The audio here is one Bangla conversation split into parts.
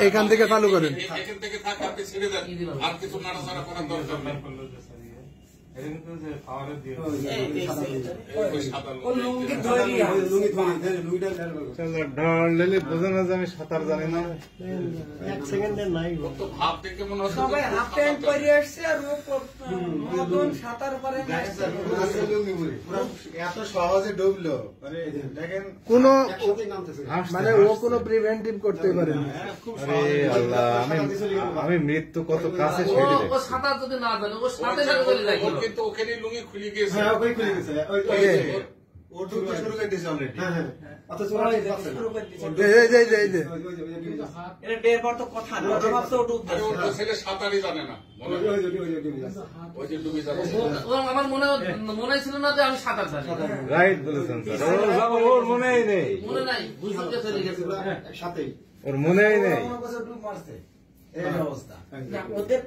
এখান থেকে চালু করেন। এখান থেকে থাক, আপনি ছেড়ে দেন, আর কিছু নাড়াচাড়া করার দরকার নেই। বোঝা না যে আমি সাঁতার জানি না। এক সেকেন্ডের নাই ভাব দেখে মনে হচ্ছে সবাই হাফ প্যান্ট পরে আসছে আর মতন সাঁতার পারে না। এত সহজে ডুবলো মানে দেখেন কোনো মানে ও কোনো প্রিভেন্টিভ করতে পারে না। আরে আল্লাহ, আমি মৃত্যু কত কাছে ছেড়ে ও সাঁতার যদি না জানে ও সাথে সাথে চলে যায়। কিন্তু ওখানে লুঙ্গি খুলে গেছে। হ্যাঁ, ওই খুলে গেছে। ও ডুবতে শুরু করে দিয়েছে অলরেডি। হ্যাঁ হ্যাঁ, অথচ ওরা এই যে এটা ডের পর তো কথা না, ওটা ভাবছে ও ডুববে। আরে ওর ছেলে সাঁতারই জানে না, মনে হয়। ওই যে ডুবে যাবে। আমার মনে ছিল না যে আমি সাঁতার জানি। রাইট বলেছেন স্যার, ওর মনেই নেই, মনে নাই, বুঝতে চলে গেছে। সাথেই ওর মনেই নেই। ডুব মারছে এই অবস্থা। ওদের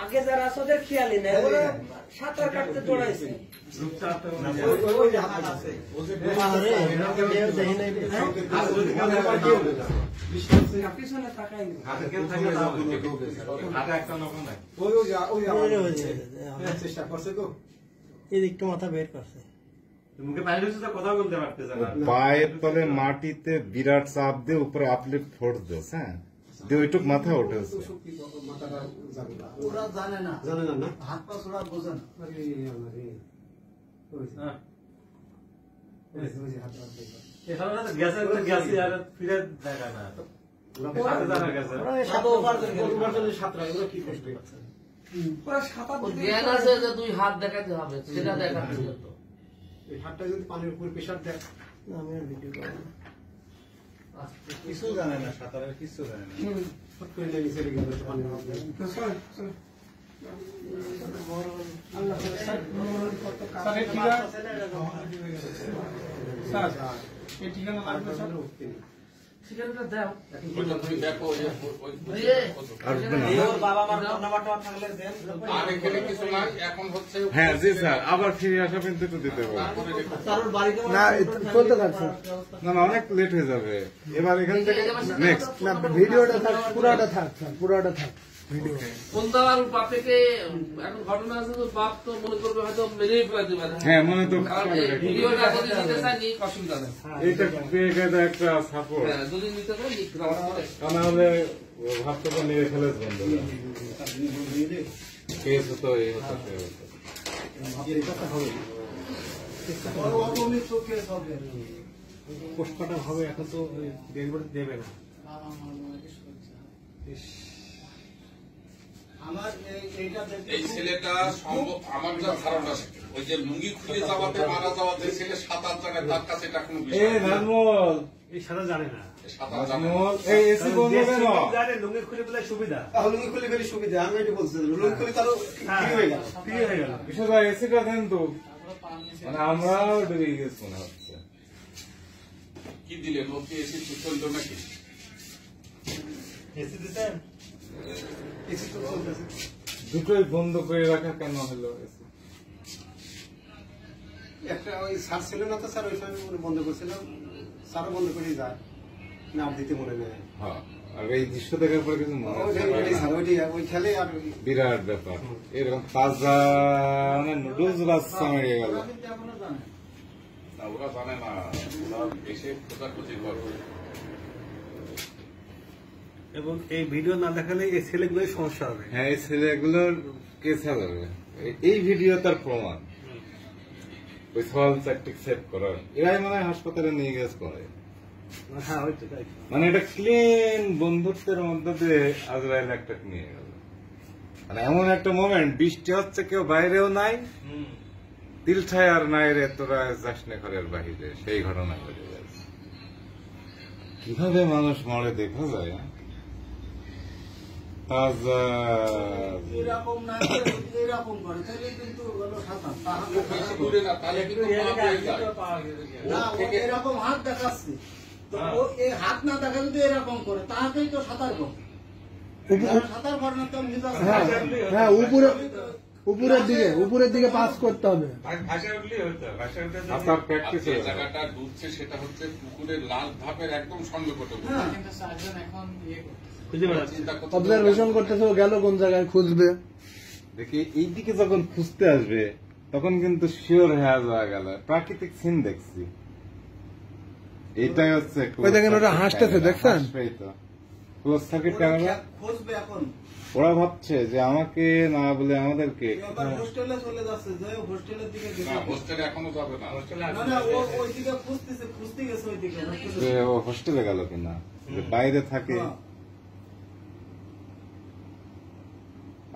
আগে যারা আছে ওদের খেয়ালই নেই, ওরা সাঁতার কাটতে দৌড়াইছে। ওই যে হাত আছে পিছনে তাকাই চেষ্টা করছে তো একটু মাথা বের করছে, মুখে বাইরে কথা বলতে পারতেছে না। পায়ের তলে মাটিতে বিরাট চাপ দিয়ে উপরে আপলিফ্ট ফোর্স দিস, হ্যাঁ দিয়ে ওইটুক মাথা উঠেছে। ওরা জানে না, হাত পা ছোড়া বোঝে না। জ্ঞান আছে যে দুই হাত দেখাতে হবে, সেটা দেখাতে হতো। এই হাতটা যদি পানির উপর প্রেশার দেয়, আমি আর ভিডিও করব না। কিছু জানে না, সাঁতারের কিছু জানে না। ফট করে লেগে চলে গেল পানির মধ্যে। ঠিকানাটা দাও। তুমি দেখো আর এখানে কিছু না, এখন হচ্ছে। হ্যাঁ জি স্যার, আবার ফিরে আসা পর্যন্ত একটু দিতে হবে। না চলতে থাকছে না না, অনেক লেট হয়ে যাবে। এবার এখান থেকে নেক্সট না, ভিডিওটা থাক, পুরাটা থাক, পুরাটা থাক ভিডিও। কোন দাবার বাপেকে এখন ঘটনা আছে তো বাপ তো মনে করবে হয়তো মেরেই ফেলাতে পারে। হ্যাঁ মনে তো ভিডিওটা যদি নিতে চাই নিক, অসুবিধা নেই। এইটা পেয়ে গেছে একটা সাপোর্ট, হ্যাঁ যদি নিতে চাই নিক। নাহলে ভাবতে তো নিয়ে ফেলে বন্ধ কেস হতো, এই হতো পোস্টমর্টম হবে, এখন তো ডেলিভারি দেবে না। এই ছেলেটা সম্ভব, আমার যা ধারণা, ওই যে লুঙ্গি খুলে যাওয়াতে মারা যাওয়াতে ছেলে সাঁতার জানে, তার কাছে এটা কোনো বিষয় না। এই সাঁতার জানে না, সাঁতার জানে না। এই এসি বন্ধ কেন? লুঙ্গি খুলে বলে সুবিধা, লুঙ্গি খুলে বেরিয়ে সুবিধা। আমি এটি বলছি, লুঙ্গি খুলে তারও ফ্রি হয়ে গেল, ফ্রি হয়ে গেল। বিশেষ এসিটা দেন তো, মানে আমরাও ডুবে গেছি মনে হচ্ছে। কি দিলেন ওকে? এসে চলতো নাকি? এসি দিতেন, এসি তো চলতেছে। দুটোই বন্ধ করে রাখা কেন হলো? একটা ওই স্যার ছিল না তো, স্যার ওই সময় বন্ধ করছিলাম, স্যারও বন্ধ করে যায়, নাম দিতে মনে নেয়। হ্যাঁ, আর এই দৃশ্য দেখার পরে কিছু মনে হচ্ছে ওই খেলে আর বিরাট ব্যাপার। এরকম তাজা মানে নুডলস বাচ্চা মেরে গেল। না, ওরা জানে না, ওরা এসে খোঁজাখুঁজি করবে। এবং এই ভিডিও না দেখালে এই ছেলেগুলোর সমস্যা হবে। হ্যাঁ, এই ছেলেগুলোর কেস হবে। এই ভিডিও তার প্রমাণ, ওই সল ট্যাকটিক সেট করার। এরাই মনে হয় হাসপাতালে নিয়ে গেছে করে। হ্যাঁ, ওই তো তাই। মানে এটা ক্লিন বন্ধুত্বের মধ্যে দিয়ে আজরাইল একটা নিয়ে গেল। মানে এমন একটা মোমেন্ট, বৃষ্টি হচ্ছে, কেউ বাইরেও নাই, দিল ছায় আর নাই রে তোরা যাস না ঘরের বাহিরে, সেই ঘটনা ঘটে যাচ্ছে। কিভাবে মানুষ মরে দেখা যায়। এরকম না, এরকম করে তাহলে কিন্তু বেশি দূরে না, তাহলে কিন্তু এরকম হাত দেখাচ্ছে, তো ও এই হাত না দেখা যদি এরকম করে, তাহাতেই তো সাঁতার করে। সাঁতার করে না তো হ্যাঁ উপরে উপরের দিকে পাস করতে হবে। সাঁতার প্র্যাকটিস যে জায়গাটা ডুবছে সেটা হচ্ছে পুকুরের লাল ধাপের একদম সন্নিকটে। চিন্তা করতে অবজারভেশন করতেছে, ও গেল কোন জায়গায় খুঁজবে। দেখি এইদিকে যখন খুঁজতে আসবে তখন কিন্তু শিওর হয়ে যাওয়া গেল, প্রাকৃতিক সিন দেখছি। এটাই হচ্ছে ওই দেখেন ওটা হাসতেছে, দেখছেন? Close circuit camera. খুঁজবে এখন ওরা ভাবছে যে আমাকে না বলে আমাদেরকে। এবার হোস্টেলে চলে যাচ্ছে, যে হোস্টেলের দিকে গেছে। না, হোস্টেলে এখনো যাবে না। না না, ও ওই দিকে খুঁজতে গেছে, ওই দিকে যে ও হোস্টেলে গেল কিনা, যে বাইরে থাকে।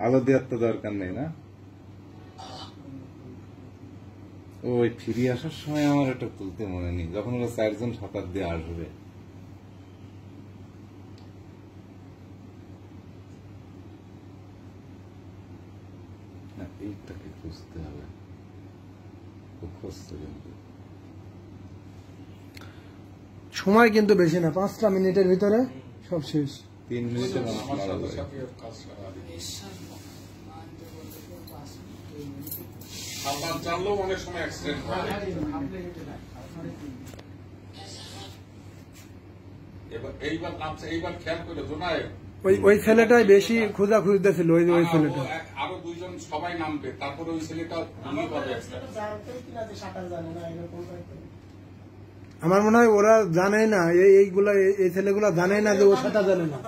আলো দেওয়ার তো দরকার নেই না। ওই ফিরে আসার সময় আমার এটা তুলতে মনে নেই, যখন ওরা 4 জন সাঁতার দিয়ে আসবে। না, এইটাকে খুঁজতে হবে। ও খুঁজতে কিন্তু সময় কিন্তু বেশি না, 5টা মিনিটের ভিতরে সব শেষ। 3 মিনিটের আমার মারা সাথে যায়। সাথে কাজ করা হবে। সাঁতার জানলেও অনেক সময় অ্যাক্সিডেন্ট হয়। এইবার নামছে, এইবার খেয়াল করে জোনায় ওই ছেলেটাই বেশি খোঁজা খুঁজতেছিল, ওই ছেলেটা। আরো 2 জন সবাই নামবে, তারপরে ওই ছেলেটা ভূমি পাবে। আমার মনে হয় ওরা জানে না, এইগুলা এই ছেলেগুলা জানে না যে ও সাঁতার জানে না।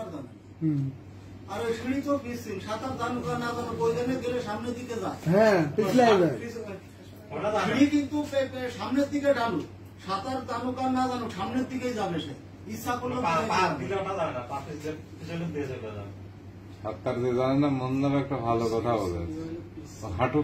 আর ওই সিঁড়ি তো পিছল, সাঁতার জানুক আর না জানুক, ওই জন্য গেলে সামনের দিকে যায়। হ্যাঁ, পিছলে যায়। সিঁড়ি কিন্তু সামনের দিকে ডালু, সাঁতার জানুক আর না জানুক সামনের দিকেই যাবে সে, ইচ্ছা করলে সাঁতার যে জানে না, মন নামে একটা ভালো কথা বলে, হাঁটু